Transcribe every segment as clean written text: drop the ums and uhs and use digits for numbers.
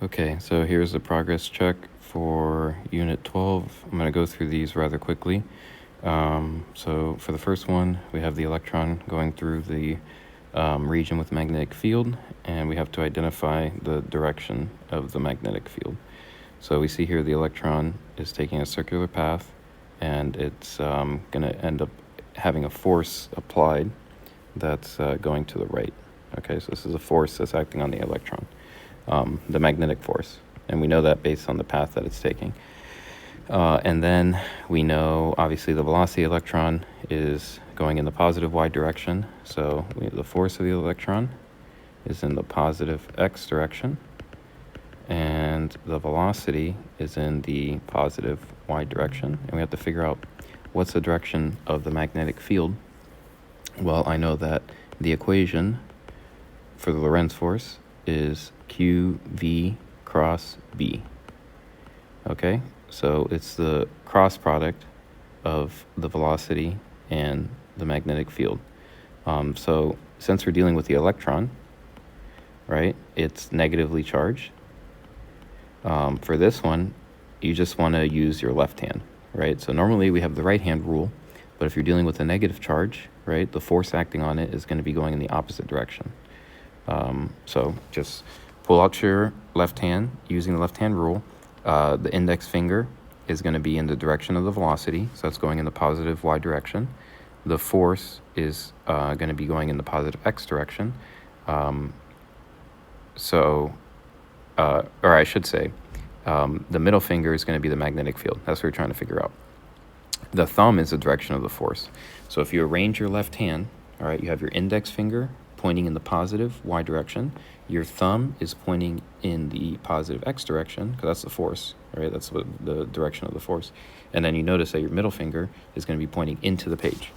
Okay, so here's the progress check for Unit 12. I'm going to go through these rather quickly. So for the first one, we have the electron going through the region with magnetic field, and we have to identify the direction of the magnetic field. So we see here the electron is taking a circular path, and it's going to end up having a force applied that's going to the right. Okay, so this is a force that's acting on the electron. The magnetic force, and we know that based on the path that it's taking. And then we know, obviously, the velocity of the electron is going in the positive y direction, so the force of the electron is in the positive x direction, and the velocity is in the positive y direction, and we have to figure out what's the direction of the magnetic field. Well, I know that the equation for the Lorentz force is QV cross B. Okay, so it's the cross product of the velocity and the magnetic field. So since we're dealing with the electron, right, it's negatively charged. For this one, you just want to use your left hand, right? So normally we have the right hand rule, but if you're dealing with a negative charge, right, the force acting on it is going to be going in the opposite direction. So just pull out your left hand using the left hand rule. The index finger is going to be in the direction of the velocity, so that's going in the positive y direction. The force is going to be going in the positive x direction. Or I should say, the middle finger is going to be the magnetic field. That's what we're trying to figure out. The thumb is the direction of the force. So if you arrange your left hand, all right, you have your index finger pointing in the positive y direction. Your thumb is pointing in the positive x direction, because that's the force, right? That's what the direction of the force. And then you notice that your middle finger is going to be pointing into the page.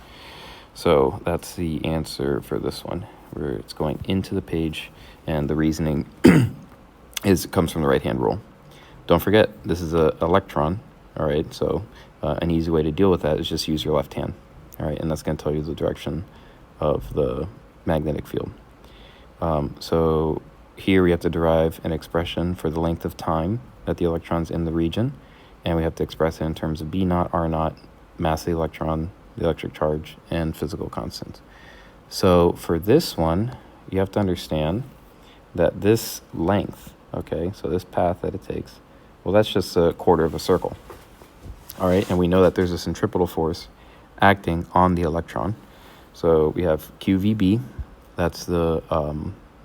So that's the answer for this one, where it's going into the page, and the reasoning comes from the right-hand rule. Don't forget, this is an electron, all right? So an easy way to deal with that is just use your left hand, all right? And that's going to tell you the direction of the magnetic field. So here we have to derive an expression for the length of time that the electron's in the region, and we have to express it in terms of B naught, R naught, mass of the electron, the electric charge, and physical constants. So for this one, you have to understand that this length, okay, so this path that it takes, well, that's just a quarter of a circle, all right? And we know that there's a centripetal force acting on the electron. So we have QVB, that's the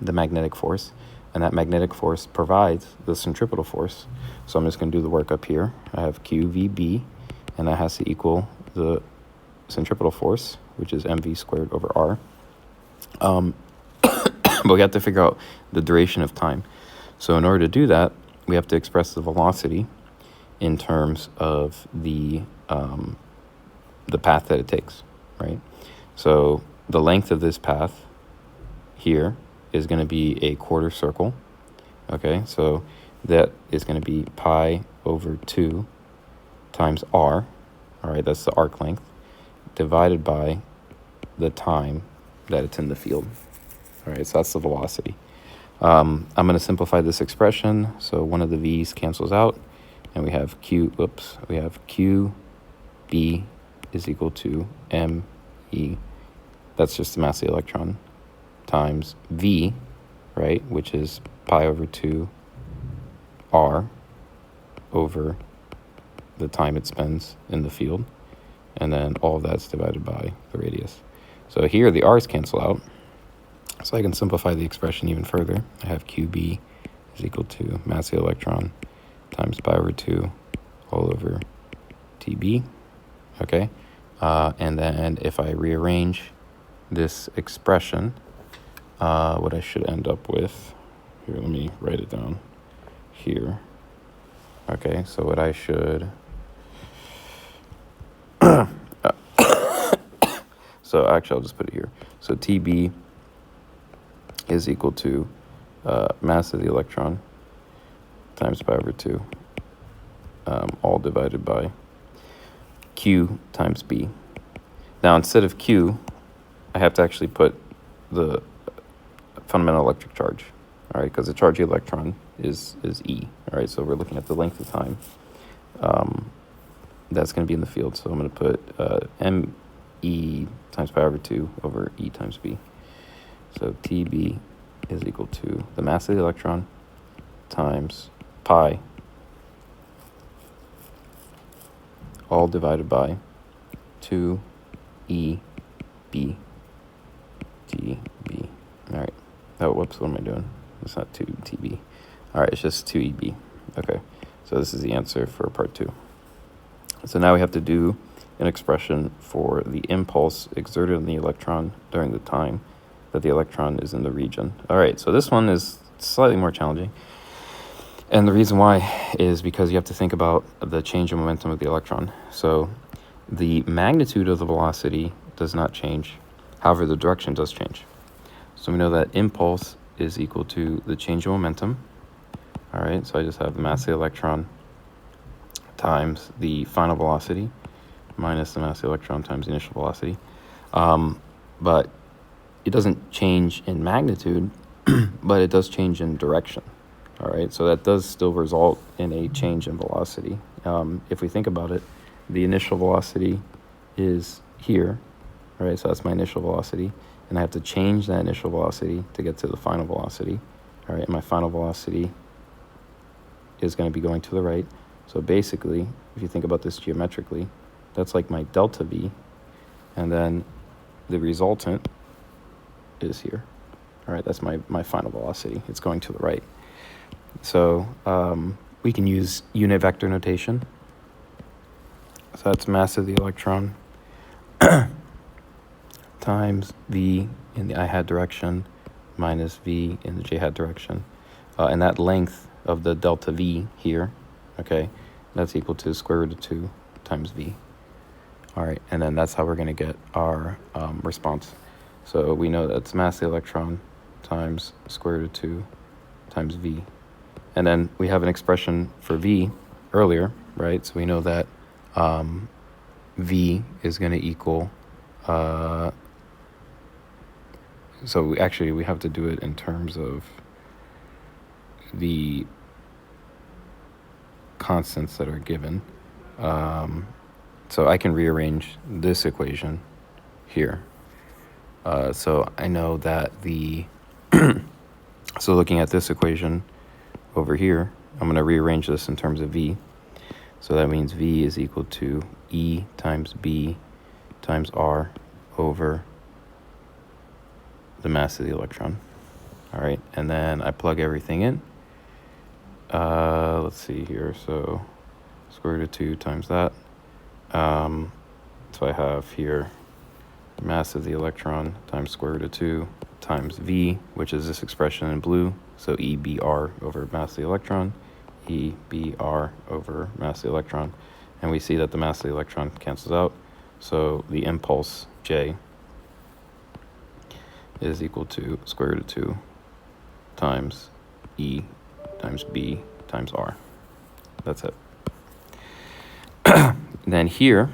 magnetic force, and that magnetic force provides the centripetal force. So I'm just going to do the work up here. I have QVB, and that has to equal the centripetal force, which is mv squared over r. But we have to figure out the duration of time. So in order to do that, we have to express the velocity in terms of the path that it takes, right? So the length of this path here is going to be a quarter circle, okay? So that is going to be pi over 2 times r, all right? That's the arc length, divided by the time that it's in the field, all right? So that's the velocity. I'm going to simplify this expression. So one of the v's cancels out, and we have QB is equal to ME. That's just the mass of the electron, times V, right, which is pi over 2 R over the time it spends in the field. And then all of that's divided by the radius. So here the R's cancel out. So I can simplify the expression even further. I have QB is equal to mass of the electron times pi over 2 all over TB, okay? And then if I rearrange this expression, what I should end up with, here, let me write it down here. Okay, so what I should, so actually I'll just put it here. So TB is equal to mass of the electron times pi over 2, all divided by Q times B. Now instead of Q, I have to actually put the fundamental electric charge, all right, because the charge of the electron is E, all right? So we're looking at the length of time. That's going to be in the field, so I'm going to put ME times pi over 2 over E times B. So TB is equal to the mass of the electron times pi, all divided by 2 EB TB. All right. Oh, whoops, what am I doing? It's not 2 TB. All right, it's just 2 EB. Okay, so this is the answer for part 2. So now we have to do an expression for the impulse exerted on the electron during the time that the electron is in the region. All right, so this one is slightly more challenging. And the reason why is because you have to think about the change in momentum of the electron. So the magnitude of the velocity does not change. However, the direction does change. So we know that impulse is equal to the change in momentum. All right, so I just have the mass of the electron times the final velocity minus the mass of the electron times the initial velocity. But it doesn't change in magnitude, but it does change in direction. All right, so that does still result in a change in velocity. If we think about it, the initial velocity is here, right? So that's my initial velocity, and I have to change that initial velocity to get to the final velocity. All right, and my final velocity is going to be going to the right. So basically, if you think about this geometrically, that's like my delta V, and then the resultant is here. All right, that's my final velocity. It's going to the right. So we can use unit vector notation. So that's mass of the electron times V in the I hat direction minus V in the J hat direction. And that length of the delta V here, okay, that's equal to square root of 2 times V. All right, and then that's how we're going to get our response. So we know that's mass of the electron times square root of 2 times V. And then we have an expression for V earlier, right? So we know that V is going to equal, so we have to do it in terms of the constants that are given. So I can rearrange this equation here. So I know that so looking at this equation over here, I'm going to rearrange this in terms of V. So that means V is equal to E times B times R over the mass of the electron. All right, and then I plug everything in. Let's see here. So square root of 2 times that. So I have here mass of the electron times square root of 2 times V, which is this expression in blue. So EBR over mass of the electron, EBR over mass of the electron. And we see that the mass of the electron cancels out. So the impulse J is equal to square root of 2 times E times B times R. That's it. Then here,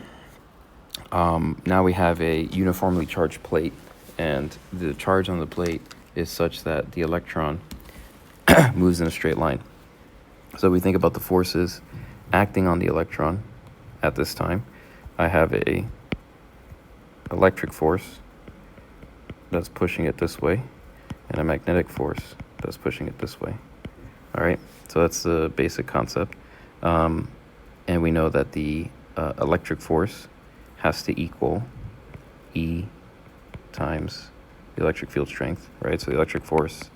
now we have a uniformly charged plate, and the charge on the plate is such that the electron moves in a straight line. So we think about the forces acting on the electron at this time. I have a electric force that's pushing it this way, and a magnetic force that's pushing it this way. All right, so that's the basic concept. And we know that the electric force has to equal E times the electric field strength, right? So the electric force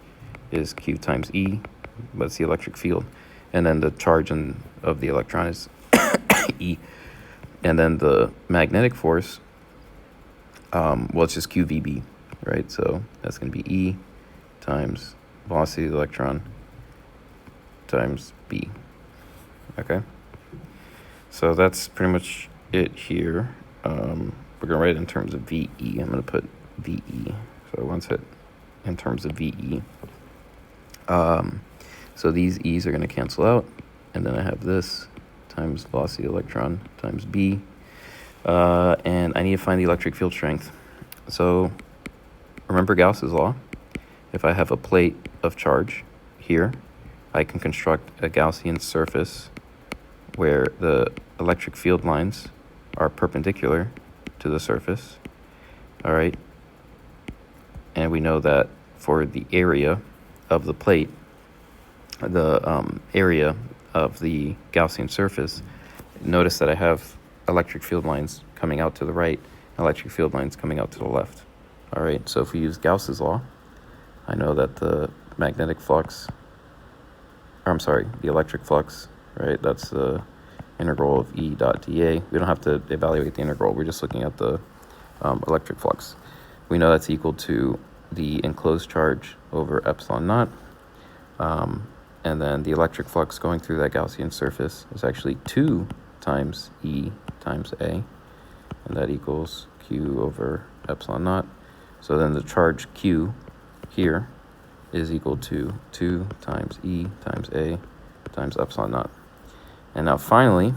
is Q times E, but it's the electric field. And then the charge of the electron is E. And then the magnetic force, well, it's just QVB, right? So that's going to be E times velocity of the electron times B, okay? So that's pretty much it here. We're going to write it in terms of VE. I'm going to put VE. So once it in terms of VE. So these E's are going to cancel out. And then I have this times velocity of the electron times B. And I need to find the electric field strength. So remember Gauss's law. If I have a plate of charge, here, I can construct a Gaussian surface where the electric field lines are perpendicular to the surface, all right? And we know that for the area of the plate, the area of the Gaussian surface, notice that I have electric field lines coming out to the right, electric field lines coming out to the left. All right, so if we use Gauss's law, I know that the magnetic flux, or I'm sorry, the electric flux, right, that's the integral of E dot dA. We don't have to evaluate the integral, we're just looking at the electric flux. We know that's equal to the enclosed charge over epsilon naught. And then the electric flux going through that Gaussian surface is actually 2 times E times A, and that equals Q over epsilon naught. So then the charge Q here is equal to 2 times E times A times epsilon naught. And now finally,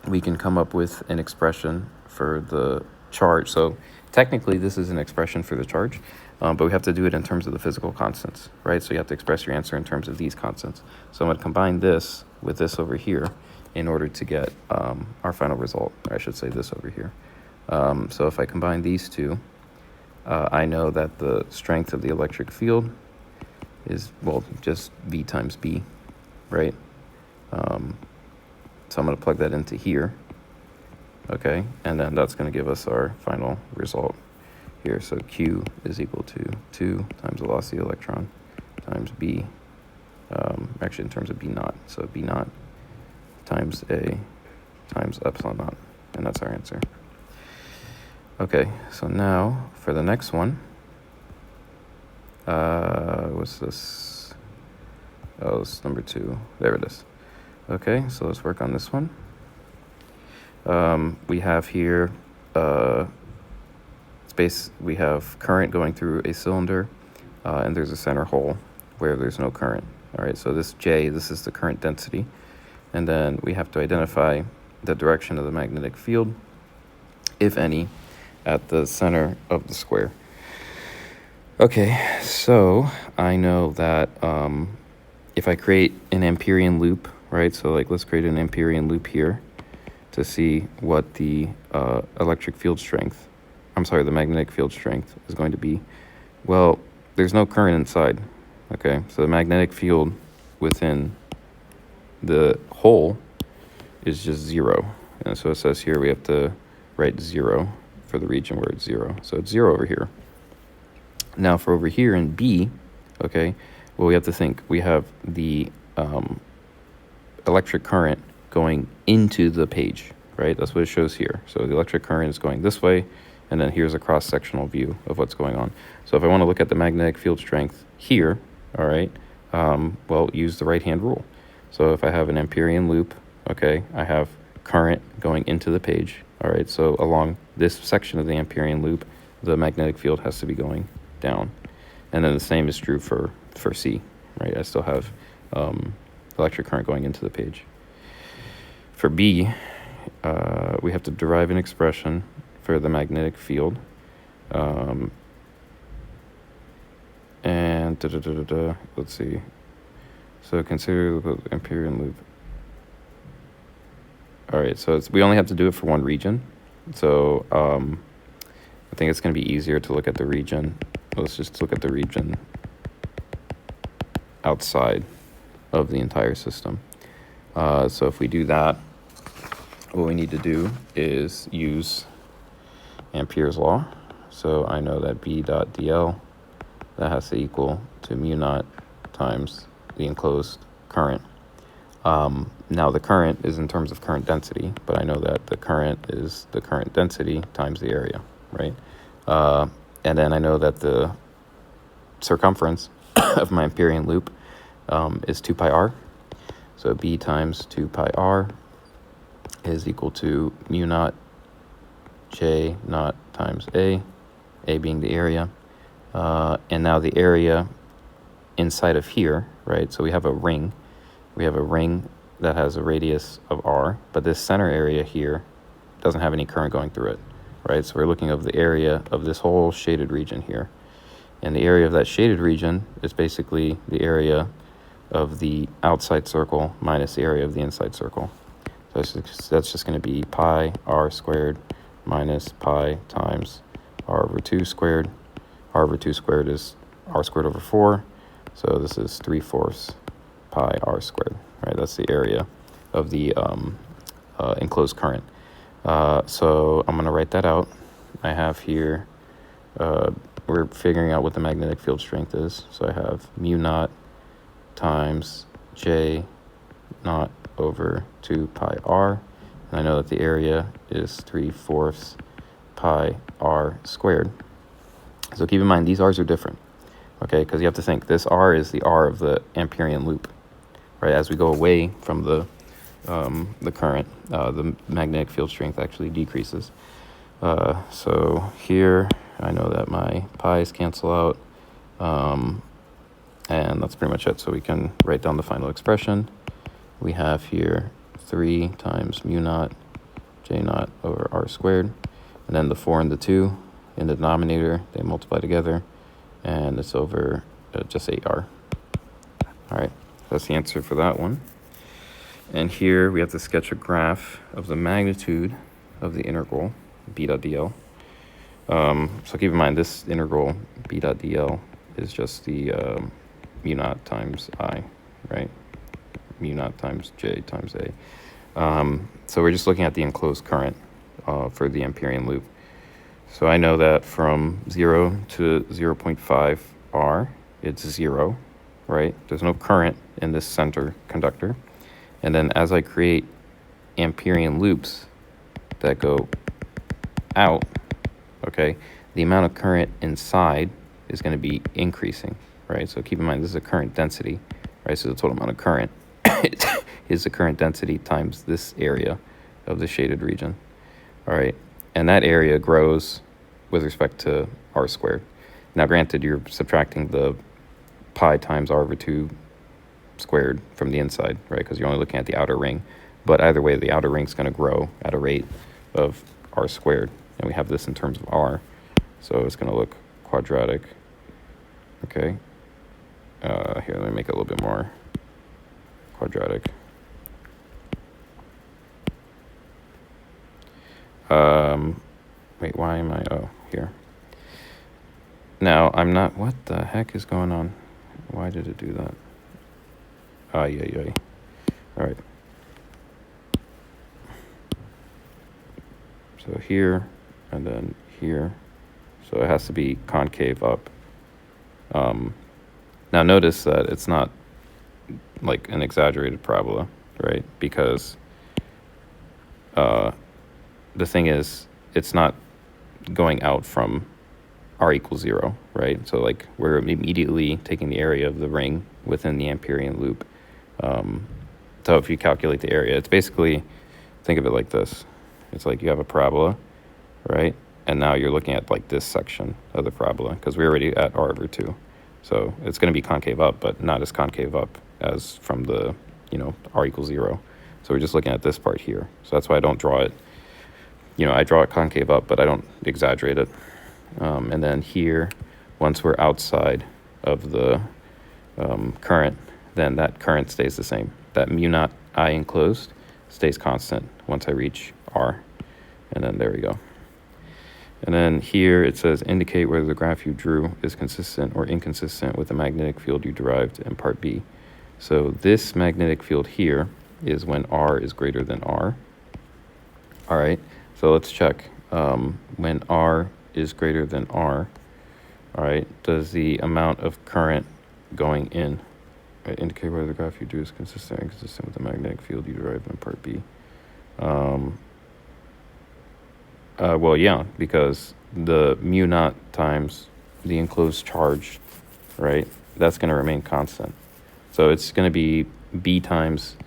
we can come up with an expression for the charge. So technically this is an expression for the charge, but we have to do it in terms of the physical constants, right? So you have to express your answer in terms of these constants. So I'm going to combine this with this over here in order to get our final result, or I should say this over here. So if I combine these two, I know that the strength of the electric field is, well, just V times B, right? So I'm going to plug that into here, okay? And then that's going to give us our final result here. So Q is equal to 2 times velocity of the electron times B, actually in terms of B naught, so B naught times A times epsilon naught, and that's our answer. Okay, so now for the next one, what's this? Oh, it's number 2. There it is. Okay, so let's work on this one. We have here we have current going through a cylinder, and there's a center hole where there's no current. All right, so this J, this is the current density. And then we have to identify the direction of the magnetic field, if any, at the center of the square. Okay, so I know that if I create an Amperian loop, right, so like let's create an Amperian loop here to see what the electric field strength, the magnetic field strength is going to be. Well, there's no current inside, okay? So the magnetic field within the hole is just 0. And so it says here we have to write 0 for the region where it's 0. So it's 0 over here. Now for over here in B, okay, well, we have to think. We have the electric current going into the page, right? That's what it shows here. So the electric current is going this way, and then here's a cross-sectional view of what's going on. So if I want to look at the magnetic field strength here, all right, well, use the right-hand rule. So if I have an Amperian loop, okay, I have current going into the page, all right, so along this section of the Amperian loop, the magnetic field has to be going down. And then the same is true for C, right? I still have electric current going into the page. For B, we have to derive an expression for the magnetic field. And let's see. So consider the Amperian loop. All right, so we only have to do it for one region. So I think it's going to be easier to look at the region. Let's just look at the region outside of the entire system. So if we do that, what we need to do is use Ampere's law. So I know that B dot dl, that has to equal to mu naught times the enclosed current. Now the current is in terms of current density, but I know that the current is the current density times the area, right? And then I know that the circumference of my Amperian loop is 2 pi r. So B times 2 pi r is equal to mu naught J naught times A being the area. And now the area inside of here, right? So we have a ring. We have a ring that has a radius of r, but this center area here doesn't have any current going through it, right? So we're looking over the area of this whole shaded region here. And the area of that shaded region is basically the area of the outside circle minus the area of the inside circle. So that's just going to be pi r squared minus pi times r over 2 squared. R over 2 squared is r squared over 4. So this is 3/4 pi r squared, right? That's the area of the enclosed current. So I'm going to write that out. I have here, we're figuring out what the magnetic field strength is. So I have mu naught times J naught over 2 pi r. And I know that the area is 3/4 pi r squared. So keep in mind, these r's are different, okay? Because you have to think, this r is the r of the Amperian loop, right? As we go away from the current, the magnetic field strength actually decreases. So here, I know that my pi's cancel out, and that's pretty much it. So we can write down the final expression. We have here 3 times mu naught J naught over r squared, and then the 4 and the 2 in the denominator, they multiply together, and it's over just 8r. All right, that's the answer for that one. And here we have to sketch a graph of the magnitude of the integral b dot dl. So keep in mind, this integral b dot dl is just the mu naught times I, right? Mu naught times j times a. So we're just looking at the enclosed current for the Amperian loop. So I know that from 0 to 0.5 r, it's 0, right? There's no current in this center conductor. And then as I create Amperian loops that go out, okay, the amount of current inside is going to be increasing, right? So keep in mind, this is a current density, right? So the total amount of current is the current density times this area of the shaded region, all right? And that area grows with respect to r squared. Now, granted, you're subtracting the pi times r over 2 squared from the inside, right? Because you're only looking at the outer ring. But either way, the outer ring's going to grow at a rate of r squared. And we have this in terms of r. So it's going to look quadratic. Okay. Here, let me make it a little bit more quadratic. Wait, why am I? Oh, here. Now, I'm not. What the heck is going on? Why did it do that? Yeah. All right. So here, and then here. So it has to be concave up. Now notice that it's not like an exaggerated parabola, right? Because the thing is, it's not going out from r equals 0, right? So like we're immediately taking the area of the ring within the Amperian loop. So if you calculate the area, it's basically, think of it like this. It's like you have a parabola, right? And now you're looking at like this section of the parabola because we're already at r over 2. So it's going to be concave up, but not as concave up as from the, r equals 0. So we're just looking at this part here. So that's why I don't draw it. I draw it concave up, but I don't exaggerate it. And then here, once we're outside of the current, then that current stays the same. That mu naught I enclosed stays constant once I reach r. And then there we go. And then here it says indicate whether the graph you drew is consistent or inconsistent with the magnetic field you derived in part B. So this magnetic field here is when r is greater than r. All right, so let's check. When r is greater than r, all right, does the amount of current going in, right, indicate whether the graph you drew is consistent or inconsistent with the magnetic field you derived in part B? Well, yeah, because the mu naught times the enclosed charge, right, that's going to remain constant. So it's going to be B times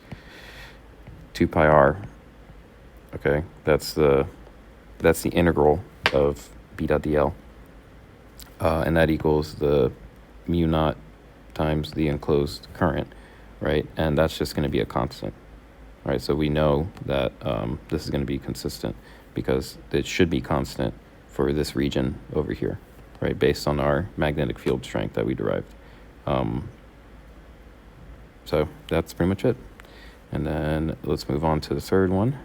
2 pi r, okay? That's the integral of b dot dl. And that equals the mu naught times the enclosed current, right? And that's just going to be a constant, right? So we know that this is going to be consistent because it should be constant for this region over here. right, based on our magnetic field strength that we derived. So that's pretty much it. And then let's move on to the third one.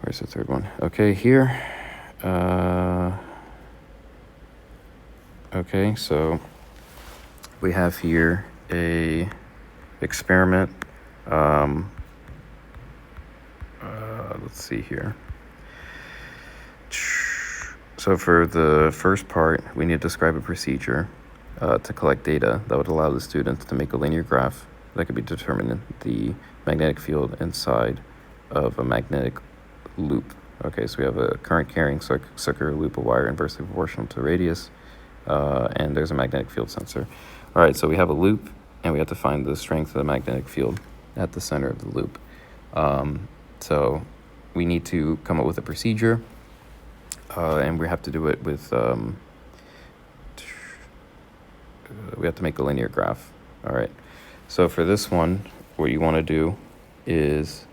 Where's the third one? Okay, here. Okay, so we have here a experiment. Let's see here. So for the first part, we need to describe a procedure to collect data that would allow the students to make a linear graph that could be determining the magnetic field inside of a magnetic loop. Okay, so we have a current carrying circular loop of wire inversely proportional to radius, and there's a magnetic field sensor. All right, so we have a loop, and we have to find the strength of the magnetic field at the center of the loop. So we need to come up with a procedure, and we have to do it with, we have to make a linear graph. All right, so for this one, what you want to do is,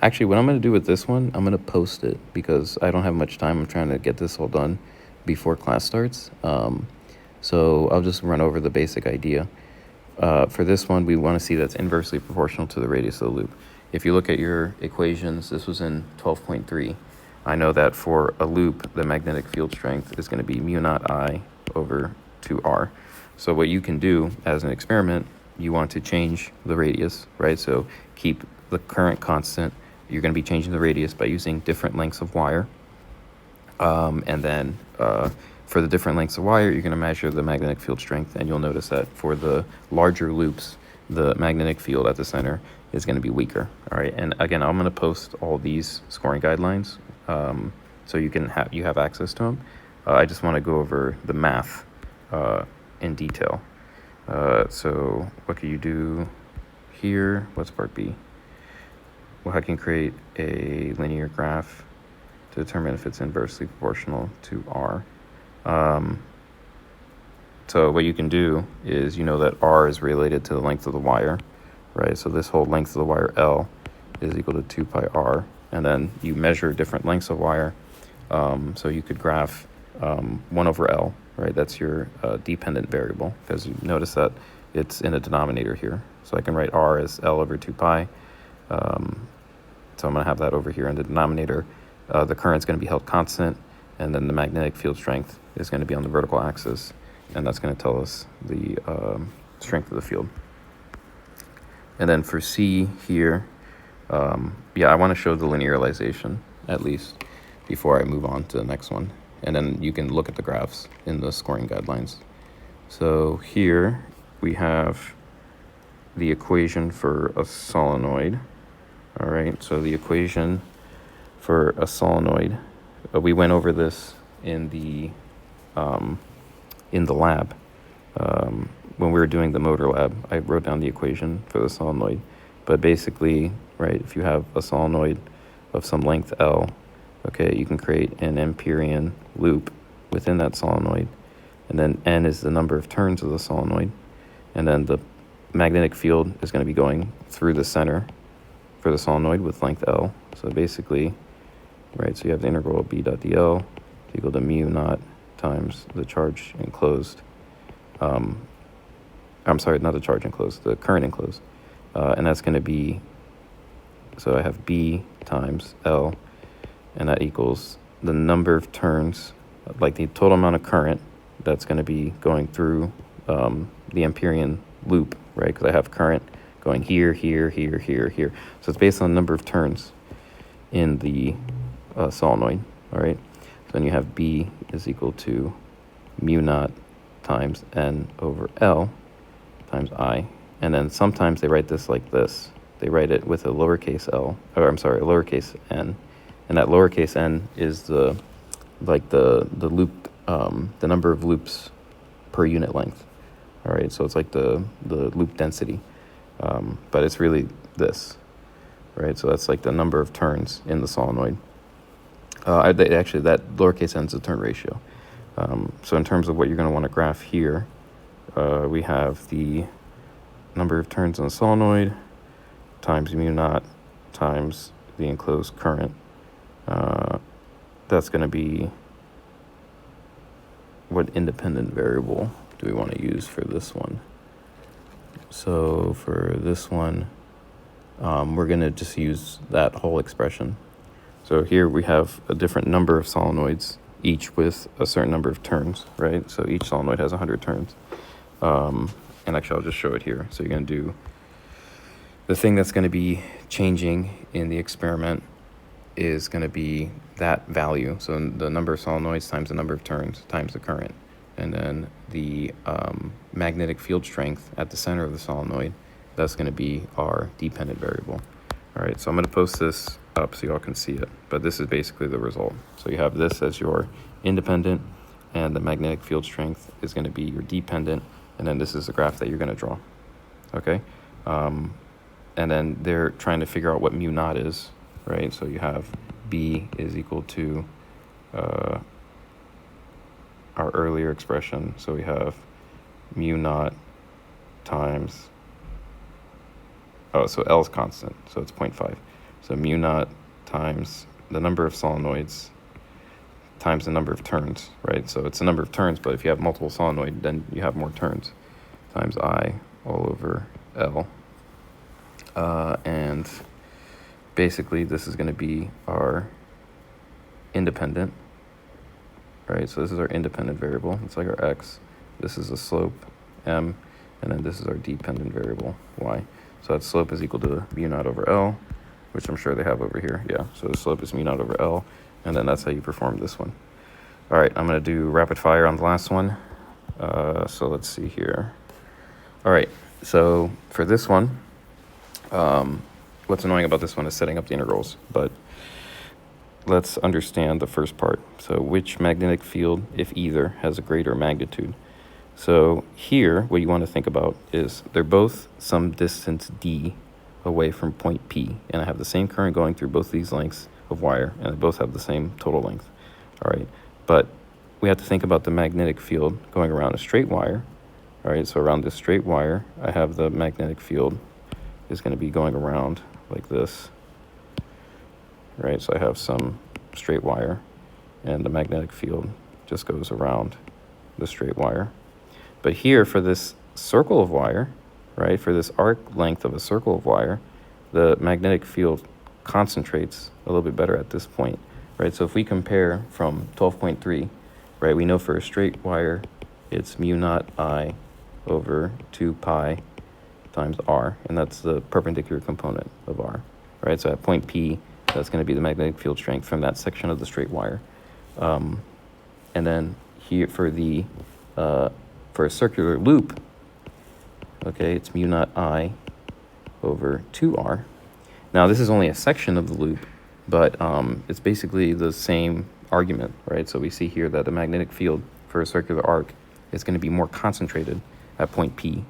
actually what I'm going to do with this one, I'm going to post it because I don't have much time. I'm trying to get this all done before class starts. So I'll just run over the basic idea. For this one, we want to see that's inversely proportional to the radius of the loop. If you look at your equations, this was in 12.3. I know that for a loop, the magnetic field strength is going to be mu naught I over 2r. So what you can do as an experiment, you want to change the radius, right? So keep the current constant. You're going to be changing the radius by using different lengths of wire. And then for the different lengths of wire, you're going to measure the magnetic field strength. And you'll notice that for the larger loops, the magnetic field at the center is going to be weaker. All right. And again, I'm going to post all these scoring guidelines so you have access to them. I just want to go over the math in detail. So what can you do here? What's part B? Well, I can create a linear graph to determine if it's inversely proportional to R. So what you can do is, you know that R is related to the length of the wire, right? So this whole length of the wire L is equal to 2 pi R. And then you measure different lengths of wire. So you could graph 1 over L, right? That's your dependent variable, because you notice that it's in a denominator here. So I can write R as L over 2 pi. So I'm going to have that over here in the denominator. The current's going to be held constant, and then the magnetic field strength is going to be on the vertical axis, and that's going to tell us the strength of the field. And then for C here, I want to show the linearization at least before I move on to the next one. And then you can look at the graphs in the scoring guidelines. So here we have the equation for a solenoid. All right, so the equation for a solenoid, we went over this in the lab. When we were doing the motor lab, I wrote down the equation for the solenoid. But basically, right, if you have a solenoid of some length L, okay, you can create an Amperian loop within that solenoid. And then N is the number of turns of the solenoid. And then the magnetic field is going to be going through the center for the solenoid with length L. So basically, right, so you have the integral of B dot dl is equal to mu naught times the charge enclosed. I'm sorry, not the charge enclosed, the current enclosed. And that's going to be, so I have B times L, and that equals the number of turns, like the total amount of current that's going to be going through the Amperian loop, right? Because I have current going here, here, here, here, here. So it's based on the number of turns in the solenoid, all right? So then you have B is equal to mu naught times N over L times I. And then sometimes they write this like this. They write it with a lowercase l, or I'm sorry, a lowercase n. And that lowercase n is the loop, the number of loops per unit length. All right, so it's like the loop density. But it's really this, right? So that's like the number of turns in the solenoid. Actually, that lowercase n is the turn ratio. So in terms of what you're going to want to graph here, we have the number of turns on the solenoid times mu naught times the enclosed current. That's going to be what independent variable do we want to use for this one? So for this one, we're going to just use that whole expression. So here we have a different number of solenoids, each with a certain number of turns, right? So each solenoid has 100 turns. And actually, I'll just show it here. So you're going to do the thing that's going to be changing in the experiment is going to be that value. So the number of solenoids times the number of turns times the current. And then the magnetic field strength at the center of the solenoid, that's going to be our dependent variable. All right, so I'm going to post this up so y'all can see it. But this is basically the result. So you have this as your independent, and the magnetic field strength is going to be your dependent. And then this is the graph that you're going to draw. Okay? And then they're trying to figure out what mu naught is, right? So you have B is equal to our earlier expression. So we have mu naught times, so L is constant, so it's 0.5. So mu naught times the number of solenoids times the number of turns, right? So it's the number of turns, but if you have multiple solenoid, then you have more turns, times I all over L. And basically this is going to be our independent, right? So this is our independent variable. It's like our x. This is the slope, m, and then this is our dependent variable, y. So that slope is equal to mu naught over L, which I'm sure they have over here. Yeah, so the slope is mu naught over L, and then that's how you perform this one. All right, I'm going to do rapid fire on the last one. So let's see here. All right, so for this one, what's annoying about this one is setting up the integrals, but let's understand the first part. So which magnetic field, if either, has a greater magnitude? So here, what you want to think about is they're both some distance d away from point P, and I have the same current going through both these lengths of wire, and they both have the same total length. All right, but we have to think about the magnetic field going around a straight wire. All right, so around this straight wire, I have the magnetic field is going to be going around like this. Right, so I have some straight wire, and the magnetic field just goes around the straight wire. But here, for this circle of wire, right, for this arc length of a circle of wire, the magnetic field concentrates a little bit better at this point, right? So if we compare from 12.3, right, we know for a straight wire, it's mu naught I over 2 pi times r, and that's the perpendicular component of r, right? So at point P, that's going to be the magnetic field strength from that section of the straight wire. And then here for the for a circular loop, okay, it's mu naught I over 2r. Now this is only a section of the loop, but it's basically the same argument, right? So we see here that the magnetic field for a circular arc is going to be more concentrated at point P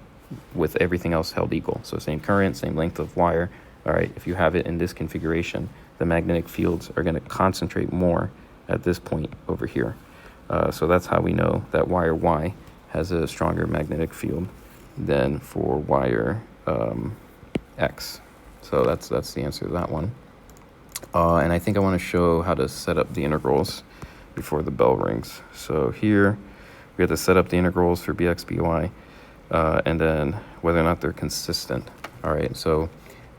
with everything else held equal. So same current, same length of wire. All right, if you have it in this configuration, the magnetic fields are going to concentrate more at this point over here. So that's how we know that wire Y has a stronger magnetic field than for wire X. So that's the answer to that one. And I think I want to show how to set up the integrals before the bell rings. So here we have to set up the integrals for Bx, By, and then whether or not they're consistent. All right, so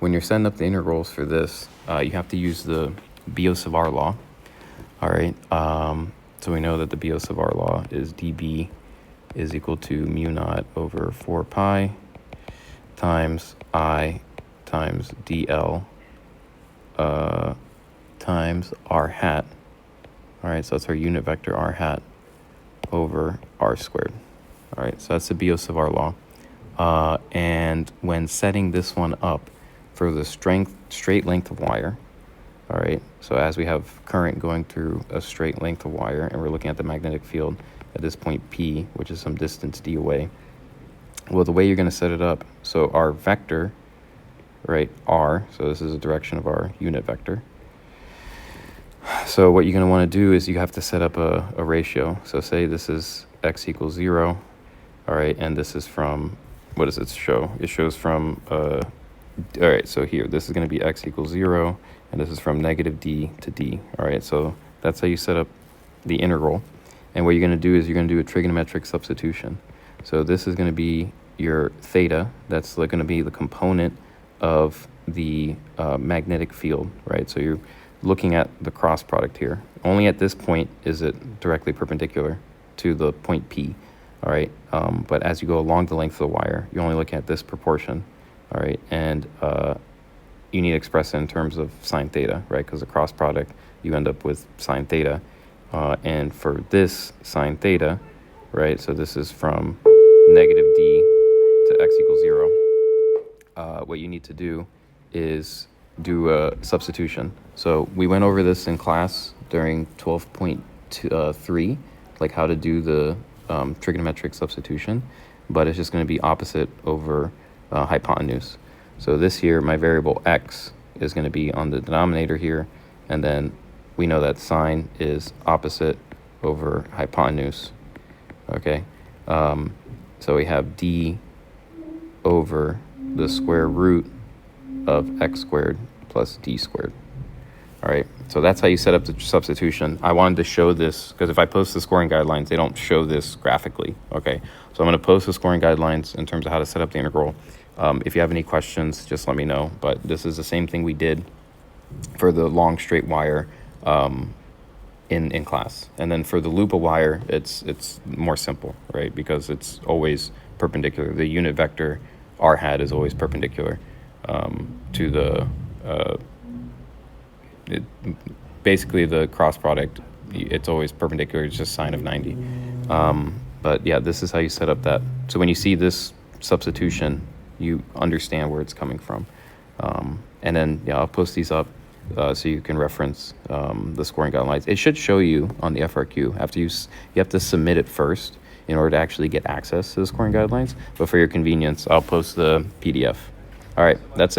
when you're setting up the integrals for this, you have to use the Biot-Savart law. All right, so we know that the Biot-Savart law is dB is equal to mu naught over 4 pi times I times dl times r hat. All right, so that's our unit vector r hat over r squared. All right, so that's the Biot-Savart law. And when setting this one up for the straight length of wire, all right, so as we have current going through a straight length of wire, and we're looking at the magnetic field at this point P, which is some distance d away, well, the way you're going to set it up, so our vector, right, r, so this is the direction of our unit vector. So what you're going to want to do is you have to set up a ratio. So say this is x equals 0, all right, and this is from, what does it show? It shows from, all right, so here, this is going to be x equals 0, and this is from negative d to d, all right? So that's how you set up the integral. And what you're going to do is you're going to do a trigonometric substitution. So this is going to be your theta. That's going to be the component of the magnetic field, right? So you're looking at the cross product here. Only at this point is it directly perpendicular to the point P, all right? But as you go along the length of the wire, you're only looking at this proportion, all right? And you need to express it in terms of sine theta, right? Because the cross product, you end up with sine theta. And for this sine theta, right, so this is from negative d to x equals 0. What you need to do is do a substitution. So we went over this in class during 12.3, like how to do the trigonometric substitution, but it's just going to be opposite over hypotenuse. So this here, my variable x is going to be on the denominator here, and then we know that sine is opposite over hypotenuse, okay? So we have d over the square root of x squared plus d squared. All right, so that's how you set up the substitution. I wanted to show this because if I post the scoring guidelines, they don't show this graphically, okay? So I'm going to post the scoring guidelines in terms of how to set up the integral. If you have any questions, just let me know. But this is the same thing we did for the long straight wire in class. And then for the loop of wire, it's more simple, right? Because it's always perpendicular. The unit vector r hat is always perpendicular to the basically the cross product. It's always perpendicular. It's just sine of 90. But yeah, this is how you set up that. So when you see this substitution, you understand where it's coming from. And then yeah, I'll post these up so you can reference the scoring guidelines. It should show you on the FRQ. After you have to submit it first in order to actually get access to the scoring guidelines. But for your convenience, I'll post the PDF. All right, that's it.